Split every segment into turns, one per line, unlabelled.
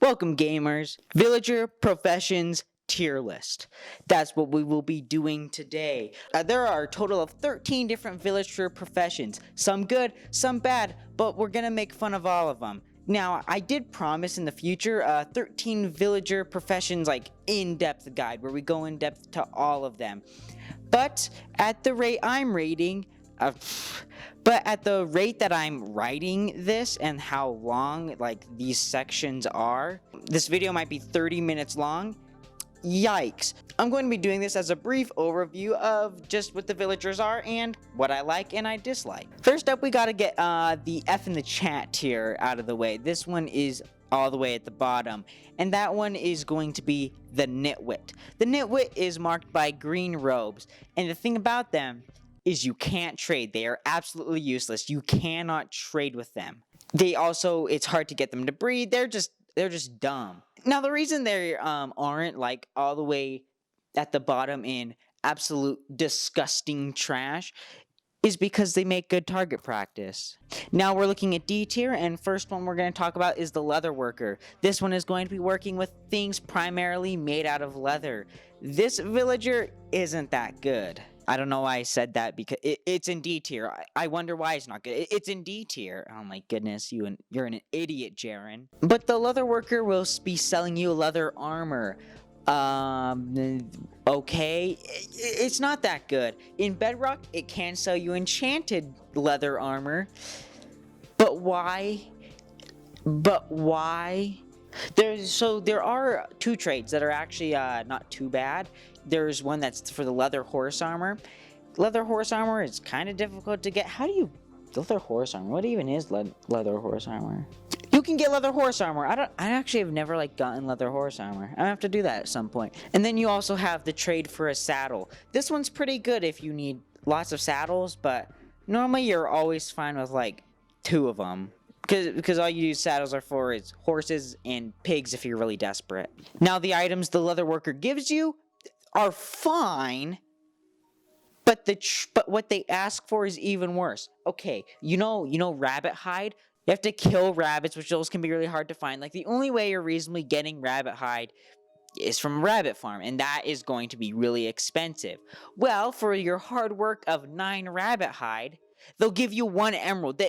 Welcome gamers, villager professions tier list. That's what we will be doing today. There are a total of 13 different villager professions, some good, some bad, but we're gonna make fun of all of them. Now, I did promise in the future 13 villager professions like in-depth guide where we go in depth to all of them. But at the rate I'm rating, at the rate that I'm writing this and how long like these sections are, this video might be 30 minutes long. Yikes. I'm going to be doing this as a brief overview of just what the villagers are and what I like and I dislike. First up, we gotta get the F in the chat tier out of the way. This one is all the way at the bottom, and that one is going to be the Nitwit. The Nitwit is marked by green robes, and the thing about them is you can't trade. They are absolutely useless. You cannot trade with them. They also, it's hard to get them to breed. They're just dumb. Now, the reason they aren't like all the way at the bottom in absolute disgusting trash is because they make good target practice. Now we're looking at D tier, and first one we're going to talk about is the leather worker. This one is going to be working with things primarily made out of leather. This villager isn't that good. I don't know why I said that because it's in D tier. I wonder why it's not good. It's in D tier. Oh my goodness, you're an idiot, Jaron. But the leather worker will be selling you leather armor. Okay, it's not that good. In Bedrock, it can sell you enchanted leather armor. But why? There are two trades that are actually not too bad. There's one that's for the leather horse armor. Leather horse armor is kind of difficult to get. How do you... Leather horse armor? What even is leather horse armor? You can get leather horse armor. I actually have never gotten leather horse armor. I have to do that at some point. And then you also have the trade for a saddle. This one's pretty good if you need lots of saddles, but normally you're always fine with two of them. Because all you use saddles are for is horses and pigs if you're really desperate. Now the items the leather worker gives you are fine, but what they ask for is even worse. Okay, you know rabbit hide? You have to kill rabbits, which those can be really hard to find. The only way you're reasonably getting rabbit hide is from a rabbit farm, and that is going to be really expensive. Well, for your hard work of 9 rabbit hide, they'll give you 1 emerald.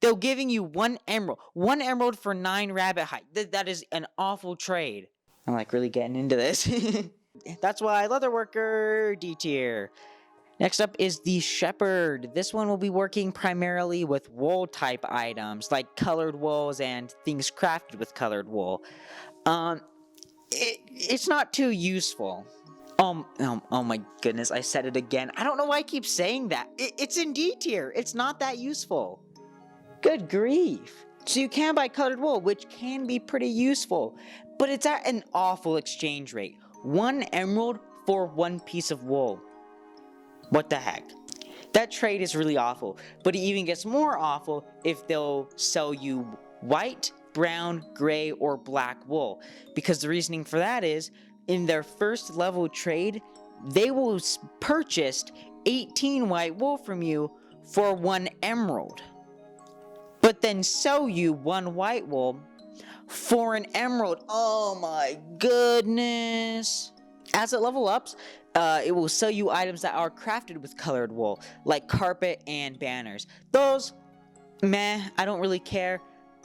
They're giving you 1 emerald. 1 emerald for 9 rabbit hide. That is an awful trade. I'm really getting into this. That's why leather worker D tier. Next up is the shepherd. This one will be working primarily with wool type items like colored wools and things crafted with colored wool. It's not too useful. Oh my goodness, I said it again. I don't know why I keep saying that. It's in D tier. It's not that useful. Good grief. So you can buy colored wool, which can be pretty useful, but it's at an awful exchange rate. 1 emerald for 1 piece of wool. What the heck? That trade is really awful, but it even gets more awful if they'll sell you white, brown, gray, or black wool. Because the reasoning for that is, in their first level trade, they will purchase 18 white wool from you for 1 emerald. But then sell you 1 white wool for an emerald. Oh my goodness. As it level ups, it will sell you items that are crafted with colored wool, like carpet and banners. Those, meh, I don't really care.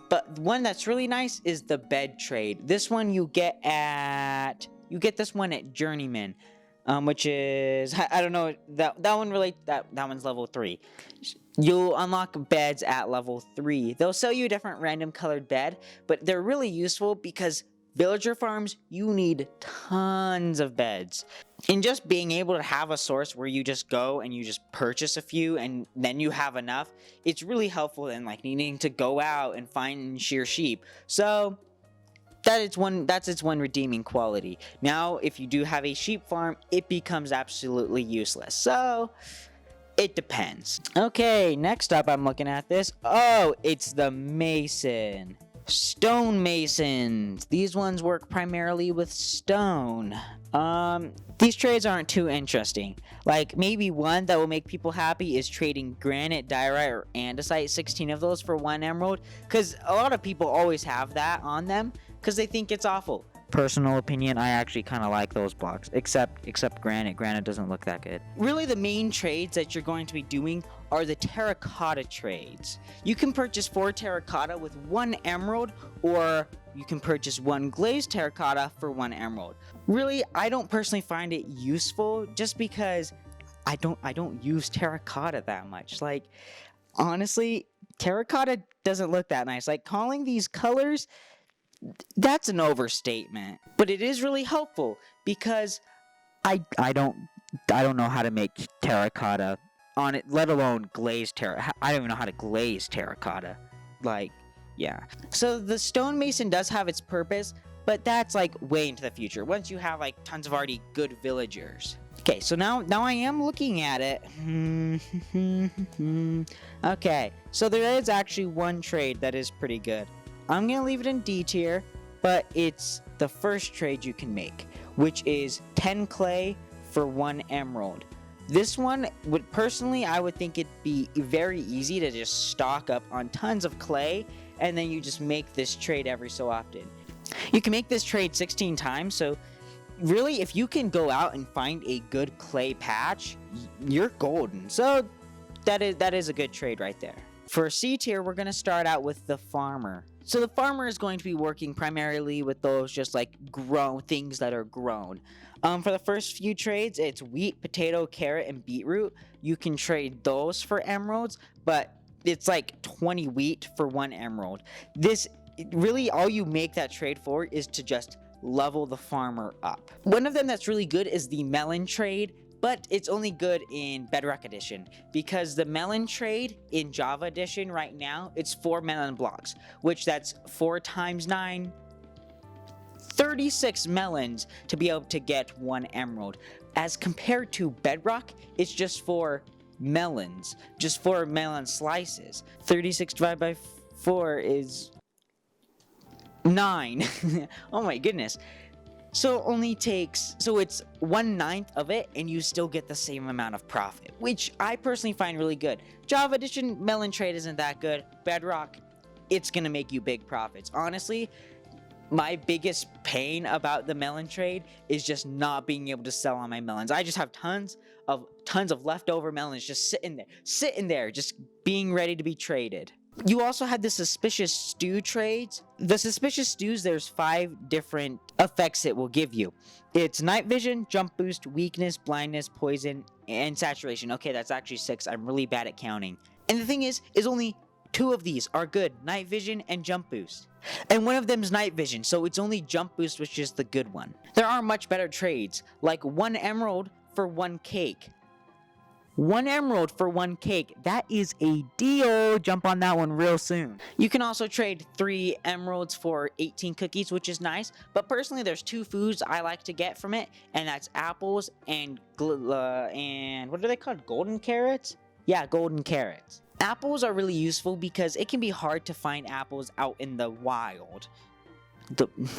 But one that's really nice is the bed trade. This one you get this one at Journeyman, which is, I don't know, that one's level 3. You'll unlock beds at level 3. They'll sell you a different random colored bed, but they're really useful because villager farms, you need tons of beds. And just being able to have a source where you just go and you just purchase a few and then you have enough, it's really helpful than needing to go out and find and shear sheep. So that's its one redeeming quality. Now, if you do have a sheep farm, it becomes absolutely useless. So it depends. Okay, next up I'm looking at this. Oh, it's the Mason. Stonemasons. These ones work primarily with stone. These trades aren't too interesting. Maybe one that will make people happy is trading granite, diorite, or andesite, 16 of those for 1 emerald, because a lot of people always have that on them. because they think it's awful. Personal opinion, I actually kind of like those blocks, except granite. Granite doesn't look that good. Really, the main trades that you're going to be doing are the terracotta trades. You can purchase 4 terracotta with 1 emerald, or you can purchase 1 glazed terracotta for 1 emerald. Really, I don't personally find it useful, just because I don't use terracotta that much. Like, honestly, terracotta doesn't look that nice. Like, calling these colors, that's an overstatement. But it is really helpful, because I don't know how to make terracotta on it, let alone glazed terracotta. I don't even know how to glaze terracotta. Like, yeah. So the stonemason does have its purpose, but that's like way into the future, once you have like tons of already good villagers. Okay, so now I am looking at it. Okay, so there is actually one trade that is pretty good. I'm gonna leave it in D tier, but it's the first trade you can make, which is 10 clay for 1 emerald. This one would personally, I would think it'd be very easy to just stock up on tons of clay, and then you just make this trade every so often. You can make this trade 16 times, so really, if you can go out and find a good clay patch, you're golden. So that is a good trade right there. For C tier, we're going to start out with the farmer. So the farmer is going to be working primarily with those just like things that are grown. For the first few trades, it's wheat, potato, carrot, and beetroot. You can trade those for emeralds, but it's like 20 wheat for 1 emerald. This really, all you make that trade for is to just level the farmer up. One of them that's really good is the Melon Trade, but it's only good in Bedrock Edition, because the Melon Trade in Java Edition right now, it's 4 melon blocks, which that's 4 times 9, 36 melons to be able to get 1 emerald. As compared to Bedrock, it's just 4 melons, just 4 melon slices. 36 divided by 4 is 9. Oh my goodness. So it's 1/9 of it, and you still get the same amount of profit, which I personally find really good. Java Edition Melon Trade isn't that good. Bedrock, it's gonna make you big profits. Honestly, my biggest pain about the Melon Trade is just not being able to sell on my melons. I just have tons of leftover melons just sitting there, just being ready to be traded. You also had the Suspicious Stew trades. The Suspicious Stews, there's 5 different effects it will give you. It's night vision, jump boost, weakness, blindness, poison, and saturation. Okay, that's actually 6. I'm really bad at counting. And the thing is only 2 of these are good, night vision and jump boost. And one of them is night vision, so it's only jump boost, which is the good one. There are much better trades, like 1 emerald for 1 cake. 1 emerald for 1 cake. That is a deal. Jump on that one real soon. You can also trade 3 emeralds for 18 cookies, which is nice. But personally, there's 2 foods I like to get from it, and that's apples and what are they called? Golden carrots? Yeah, golden carrots. Apples are really useful because it can be hard to find apples out in the wild.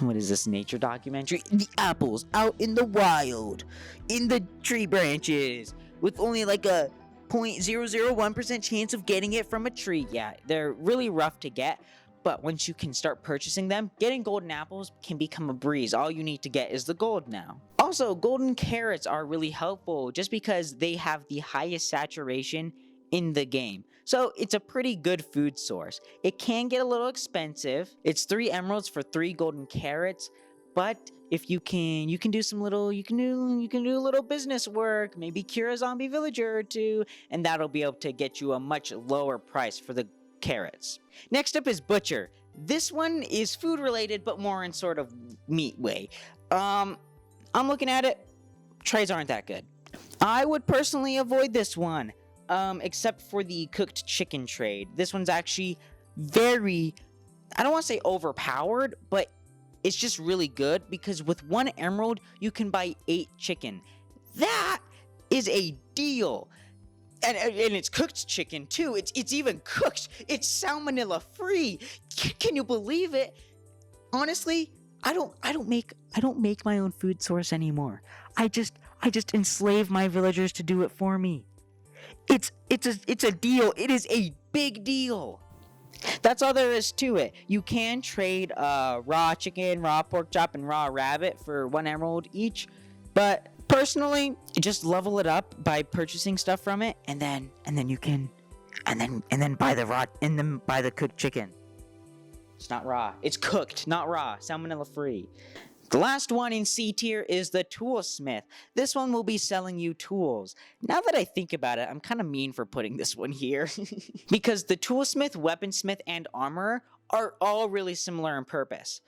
What is this, nature documentary? The apples out in the wild, in the tree branches, with only like a 0.001% chance of getting it from a tree. Yeah, they're really rough to get, but once you can start purchasing them, getting golden apples can become a breeze. All you need to get is the gold now. Also, golden carrots are really helpful just because they have the highest saturation in the game. So it's a pretty good food source. It can get a little expensive. It's 3 emeralds for 3 golden carrots, but if you can do a little business work, maybe cure a zombie villager or 2, and that'll be able to get you a much lower price for the carrots. Next up is Butcher. This one is food related, but more in sort of meat way. I'm looking at it, trades aren't that good. I would personally avoid this one, except for the cooked chicken trade. This one's actually very, I don't want to say overpowered, but it's just really good because with 1 emerald, you can buy 8 chicken. That is a deal. And it's cooked chicken too. It's even cooked. It's salmonella free. Can you believe it? Honestly, I don't make my own food source anymore. I just enslave my villagers to do it for me. It's a deal. It is a big deal. That's all there is to it. You can trade raw chicken, raw pork chop, and raw rabbit for 1 emerald each, but personally, just level it up by purchasing stuff from it, and then you can, and then buy the cooked chicken. It's not raw. It's cooked, not raw. Salmonella free. The last one in C tier is the toolsmith. This one will be selling you tools. Now that I think about it, I'm kind of mean for putting this one here. Because the toolsmith, weaponsmith, and armorer are all really similar in purpose.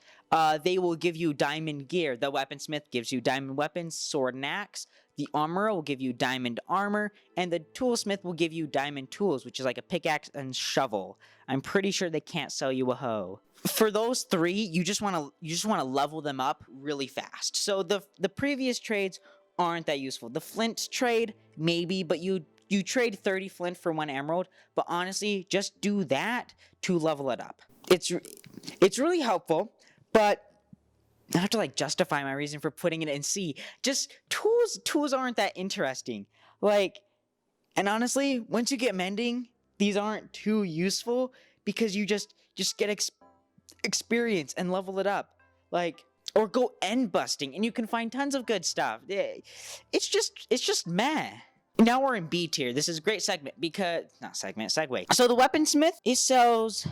They will give you diamond gear. The weaponsmith gives you diamond weapons, sword and axe. The armorer will give you diamond armor, and the toolsmith will give you diamond tools, which is like a pickaxe and shovel. I'm pretty sure they can't sell you a hoe. For those 3, you just want to level them up really fast. So the previous trades aren't that useful. The flint trade, maybe, but you trade 30 flint for 1 emerald. But honestly, just do that to level it up. It's really helpful, but I have to like justify my reason for putting it in C. Just tools aren't that interesting. Like, and honestly, once you get mending, these aren't too useful because you just get experience and level it up. Like, or go end busting and you can find tons of good stuff. It's just meh. Now we're in B tier. This is a great segment because segue. So the weaponsmith, it sells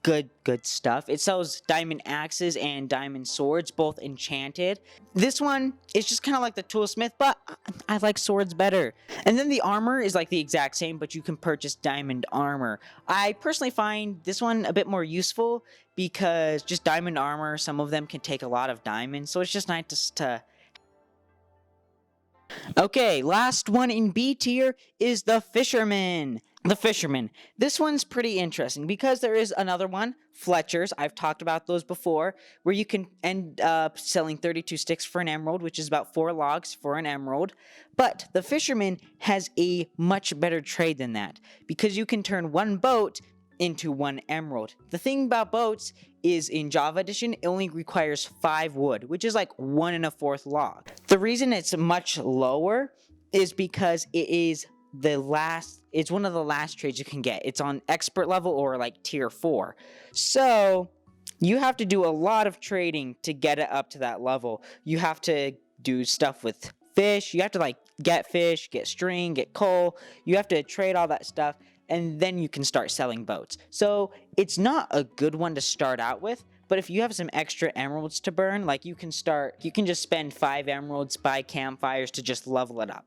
good stuff. It sells diamond axes and diamond swords, both enchanted. This one is just kind of like the toolsmith, but I like swords better. And then the armor is like the exact same, but you can purchase diamond armor. I personally find this one a bit more useful because just diamond armor, some of them can take a lot of diamonds, so it's just nice to... Okay, last one in B tier is the Fisherman. The Fisherman. This one's pretty interesting because there is another one, Fletcher's. I've talked about those before, where you can end up selling 32 sticks for an emerald, which is about 4 logs for an emerald. But the Fisherman has a much better trade than that because you can turn 1 boat into 1 emerald. The thing about boats is in Java Edition, it only requires 5 wood, which is like 1 1/4 log. The reason it's much lower is because it's one of the last trades you can get. It's on expert level or like tier 4. So you have to do a lot of trading to get it up to that level. You have to do stuff with fish. You have to like get fish, get string, get coal. You have to trade all that stuff, and then you can start selling boats. So it's not a good one to start out with, but if you have some extra emeralds to burn, like you can just spend 5 emeralds, buy campfires to just level it up.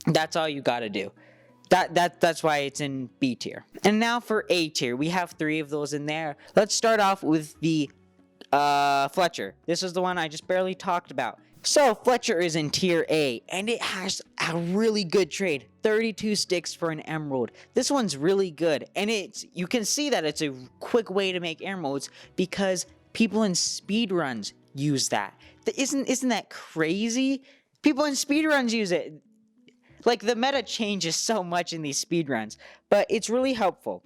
That's all you gotta do. That's why it's in B tier. And now for A tier, we have 3 of those in there. Let's start off with the Fletcher. This is the one I just barely talked about. So Fletcher is in tier A, and it has a really good trade. 32 sticks for an emerald. This one's really good, and you can see that it's a quick way to make emeralds because people in speedruns use that. Isn't that crazy? People in speedruns use it. Like, the meta changes so much in these speedruns, but it's really helpful.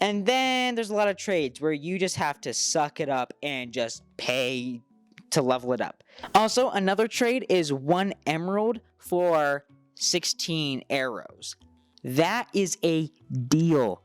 And then there's a lot of trades where you just have to suck it up and just pay to level it up. Also, another trade is 1 emerald for 16 arrows. That is a deal.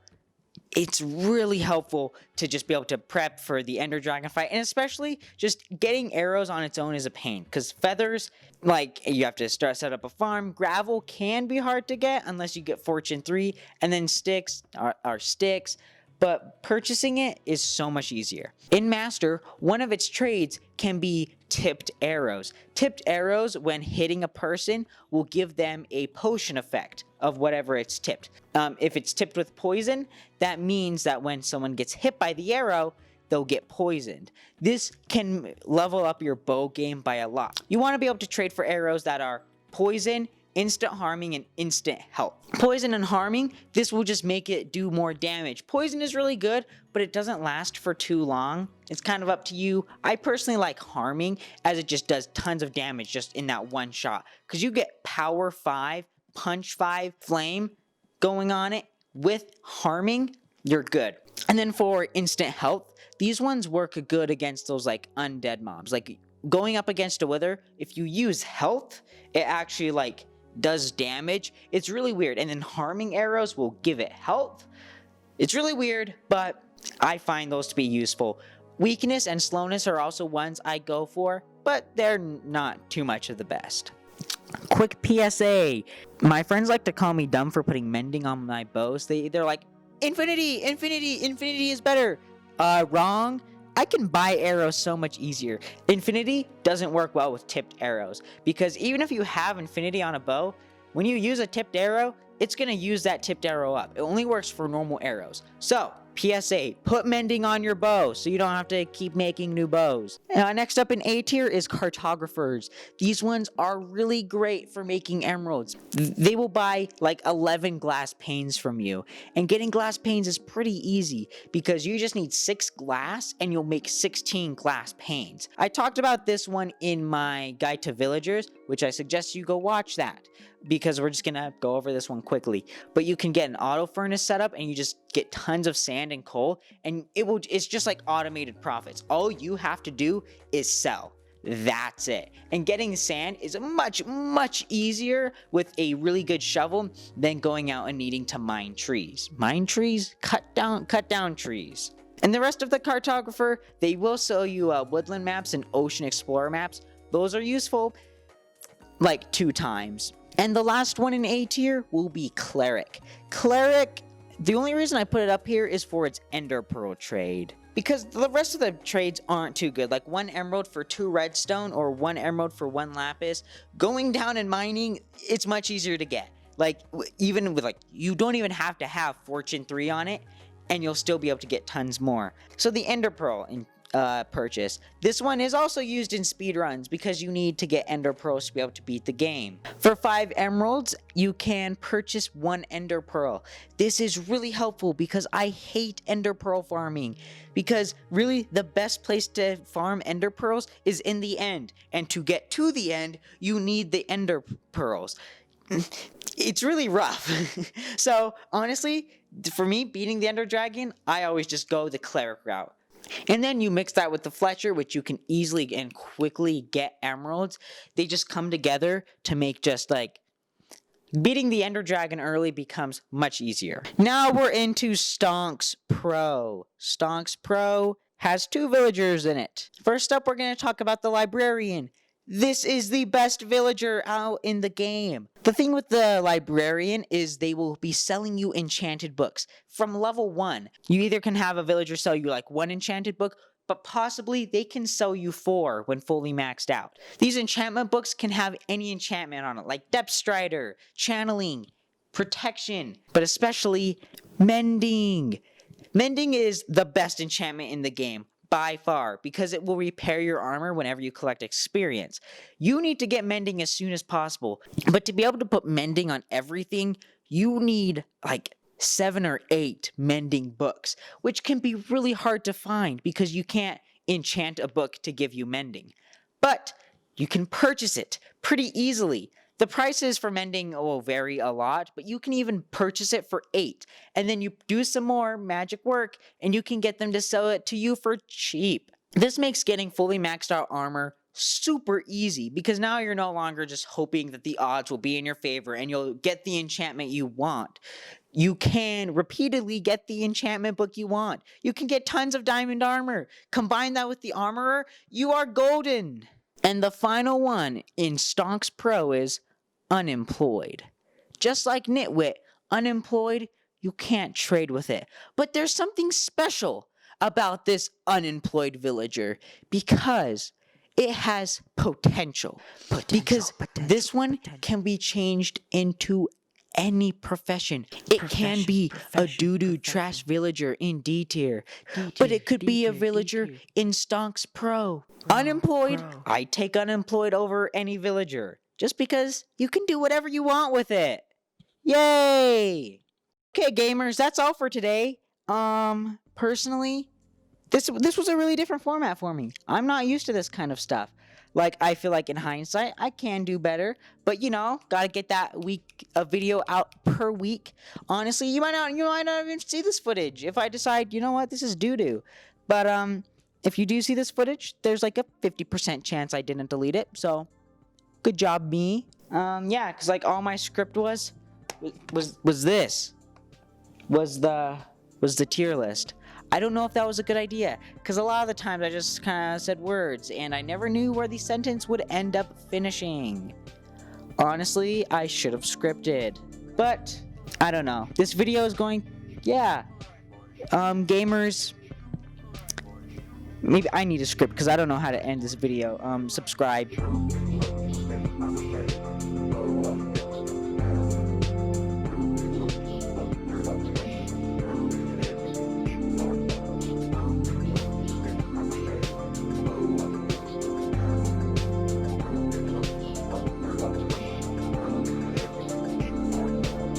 It's really helpful to just be able to prep for the Ender Dragon fight, and especially just getting arrows on its own is a pain, because feathers, like, you have to set up a farm. Gravel can be hard to get unless you get Fortune 3, and then sticks are sticks, but purchasing it is so much easier. In Master, one of its trades can be tipped arrows. Tipped arrows, when hitting a person, will give them a potion effect of whatever it's tipped. If it's tipped with poison, that means that when someone gets hit by the arrow, they'll get poisoned. This can level up your bow game by a lot. You want to be able to trade for arrows that are poison, instant harming, and instant health. Poison and harming, this will just make it do more damage. Poison is really good, but it doesn't last for too long. It's kind of up to you. I personally like harming, as it just does tons of damage just in that one shot. Because you get power 5, punch 5, flame going on it. With harming, you're good. And then for instant health, these ones work good against those like undead mobs. Like going up against a wither, if you use health, it actually like does damage. It's really weird. And then harming arrows will give it health. It's really weird, but I find those to be useful. Weakness and slowness are also ones I go for, but they're not too much of the best. Quick PSA. My friends like to call me dumb for putting mending on my bows. They're like, infinity is better. Wrong. I can buy arrows so much easier. Infinity doesn't work well with tipped arrows, because even if you have infinity on a bow, when you use a tipped arrow, it's going to use that tipped arrow up. It only works for normal arrows. So, PSA, put mending on your bow so you don't have to keep making new bows. Next up in A tier is cartographers. These ones are really great for making emeralds. They will buy like 11 glass panes from you. And getting glass panes is pretty easy because you just need 6 glass and you'll make 16 glass panes. I talked about this one in my guide to villagers, which I suggest you go watch that, because we're just gonna go over this one quickly. But you can get an auto furnace set up and you just get tons of sand and coal, and it's just like automated profits. All you have to do is sell. That's it. And getting sand is much easier with a really good shovel than going out and needing to mine trees. Mine trees? Cut down trees. And the rest of the cartographer, they will sell you woodland maps and ocean explorer maps. Those are useful like 2 times. And the last one in A tier will be Cleric. Cleric, the only reason I put it up here is for its Ender Pearl trade, because the rest of the trades aren't too good. Like 1 emerald for 2 redstone or 1 emerald for 1 lapis. Going down and mining, it's much easier to get. Like even with you don't even have to have Fortune 3 on it, and you'll still be able to get tons more. So the Ender Pearl purchase. This one is also used in speedruns because you need to get Ender Pearls to be able to beat the game. For 5 emeralds, you can purchase 1 Ender Pearl. This is really helpful because I hate Ender Pearl farming, because really the best place to farm Ender Pearls is in the end, and to get to the end, you need the Ender Pearls. It's really rough. So honestly, for me, beating the Ender Dragon, I always just go the Cleric route. And then you mix that with the Fletcher, which you can easily and quickly get emeralds. They just come together to make just like beating the Ender Dragon early becomes much easier. Now we're into Stonks Pro. Stonks Pro has 2 villagers in it. First up, we're going to talk about the Librarian. This is the best villager out in the game. The thing with the Librarian is they will be selling you enchanted books from level 1. You either can have a villager sell you like 1 enchanted book, but possibly they can sell you 4 when fully maxed out. These enchantment books can have any enchantment on it, like Depth Strider, Channeling, Protection, but especially Mending. Mending is the best enchantment in the game by far, because it will repair your armor whenever you collect experience. You need to get Mending as soon as possible, but to be able to put Mending on everything, you need like 7 or 8 Mending books, which can be really hard to find because you can't enchant a book to give you Mending. But you can purchase it pretty easily. The prices for Mending will vary a lot, but you can even purchase it for 8. And then you do some more magic work, and you can get them to sell it to you for cheap. This makes getting fully maxed out armor super easy, because now you're no longer just hoping that the odds will be in your favor and you'll get the enchantment you want. You can repeatedly get the enchantment book you want. You can get tons of diamond armor. Combine that with the armorer, you are golden. And the final one in Stonks Pro is Unemployed. Just like Nitwit, Unemployed, you can't trade with it. But there's something special about this Unemployed villager, because it has potential. Because this one can be changed into any profession. It can be a doo-doo trash villager in D tier, but it could be a villager in Stonks Pro. Unemployed, I take Unemployed over any villager, just because you can do whatever you want with it. Yay! Okay, gamers, that's all for today. Personally, this was a really different format for me. I'm not used to this kind of stuff. Like, I feel like in hindsight, I can do better. But, gotta get that a video out per week. Honestly, you might not even see this footage if I decide, you know what, this is doo-doo. But, if you do see this footage, there's like a 50% chance I didn't delete it. So, good job, me. Yeah, because like all my script was the tier list. I don't know if that was a good idea, because a lot of the times I just kind of said words, and I never knew where the sentence would end up finishing. Honestly, I should have scripted, but I don't know. This video is going, yeah. Gamers, maybe I need a script because I don't know how to end this video. Subscribe.